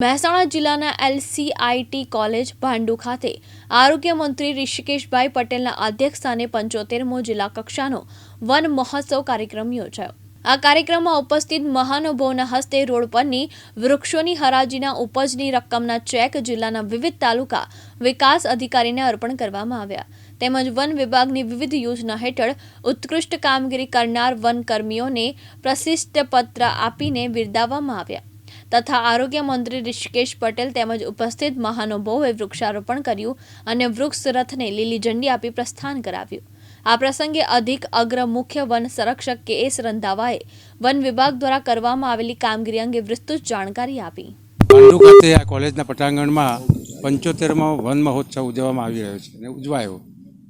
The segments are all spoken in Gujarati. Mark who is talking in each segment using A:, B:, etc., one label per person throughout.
A: મહેસાણા જિલ્લાના LCIT કોલેજ ભાંડુ ખાતે આરોગ્ય મંત્રી ઋષિકેશભાઈ પટેલના અધ્યક્ષસ્થાને 75મો જિલ્લા કક્ષાનો વન મહોત્સવ કાર્યક્રમ યોજાયો। આ કાર્યક્રમમાં ઉપસ્થિત મહાનુભાવોના હસ્તે રોડ પરની વૃક્ષોની હરાજીના ઉપજની રકમના ચેક જિલ્લાના વિવિધ તાલુકા વિકાસ અધિકારીને અર્પણ કરવામાં આવ્યા તેમજ વન વિભાગની વિવિધ યોજના હેઠળ ઉત્કૃષ્ટ કામગીરી કરનાર વનકર્મીઓને પ્રશિષ્ટપત્ર આપીને બિરદાવવામાં આવ્યા તથા આરોગ્ય મંત્રી ઋષિકેશ પટેલ તેમજ ઉપસ્થિત મહાનુભાવોએ વૃક્ષારોપણ કર્યું અને વૃક્ષ રથને લીલી ઝંડી આપી પ્રસ્થાન કરાવ્યું। આ પ્રસંગે અધિક અગ્ર મુખ્ય વન સંરક્ષક KS રંધાવાએ વન વિભાગ દ્વારા કરવામાં આવેલી કામગીરી અંગે વિસ્તૃત જાણકારી આપી।
B: ભાંડુ ખાતે આ કોલેજના પટાંગણમાં 75મો વન મહોત્સવ ઉજવવામાં આવી રહ્યો છે અને ઉજવાયો,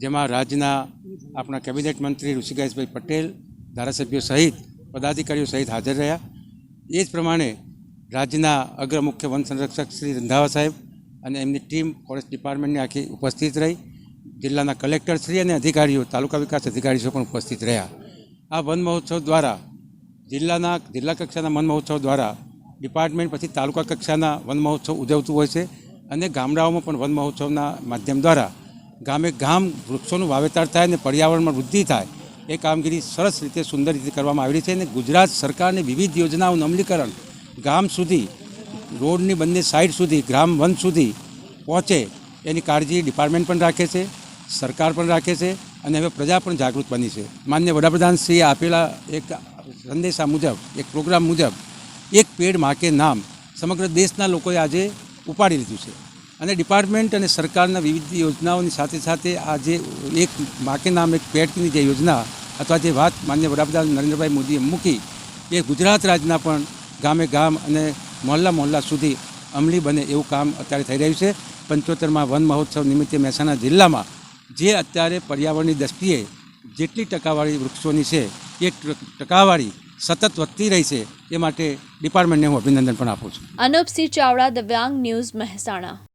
B: જેમાં રાજ્યના આપણા કેબિનેટ મંત્રી ઋષિકેશભાઈ પટેલ, ધારાસભ્યો સહિત પદાધિકારીઓ સહિત હાજર રહ્યા। એ જ પ્રમાણે રાજ્યના અગ્ર મુખ્ય વન સંરક્ષક શ્રી રંધાવા સાહેબ અને એમની ટીમ ફોરેસ્ટ ડિપાર્ટમેન્ટની આખી ઉપસ્થિત રહી। જિલ્લાના કલેક્ટર શ્રી અને અધિકારીઓ, તાલુકા વિકાસ અધિકારીઓ પણ ઉપસ્થિત રહ્યા। આ વન મહોત્સવ દ્વારા જિલ્લા કક્ષાના વન મહોત્સવ દ્વારા ડિપાર્ટમેન્ટ પછી તાલુકા કક્ષાના વન મહોત્સવ ઉજવતું હોય છે અને ગામડાઓમાં પણ વન મહોત્સવના માધ્યમ દ્વારા ગામે ગામ વૃક્ષોનું વાવેતર થાય અને પર્યાવરણમાં વૃદ્ધિ થાય એ કામગીરી સરસ રીતે સુંદર રીતે કરવામાં આવી છે અને ગુજરાત સરકારની વિવિધ યોજનાઓનું અમલીકરણ ગામ સુધી, રોડની બંને સાઈડ સુધી, ગ્રામ વન સુધી પહોંચે એની કાળજી ડિપાર્ટમેન્ટ પણ રાખે છે, સરકાર પણ રાખે છે અને હવે પ્રજા પણ જાગૃત બની છે। માનનીય વડાપ્રધાનશ્રીએ આપેલા એક સંદેશા મુજબ, એક પ્રોગ્રામ મુજબ એક પેડ માં કે નામ સમગ્ર દેશના લોકોએ આજે ઉપાડી લીધું છે અને ડિપાર્ટમેન્ટ અને સરકારના વિવિધ યોજનાઓની સાથે સાથે આજે એક માં કે નામ એક પેડની જે યોજના અથવા જે વાત માનનીય વડાપ્રધાન નરેન્દ્રભાઈ મોદીએ મૂકી એ ગુજરાત રાજ્યના પણ ગામે ગામ અને મહોલ્લા સુધી અમલી બને એવું કામ અત્યારે થઈ રહ્યું છે। 75મા વન મહોત્સવ નિમિત્તે મહેસાણા જિલ્લામાં જે અત્યારે પર્યાવરણની દ્રષ્ટિએ જેટલી ટકાવારી વૃક્ષોની છે એ ટકાવારી સતત વધતી રહી છે, એ માટે ડિપાર્ટમેન્ટને હું અભિનંદન પણ આપું છું।
A: અનુપસિંહ ચાવડા, દિવ્યાંગ ન્યૂઝ, મહેસાણા।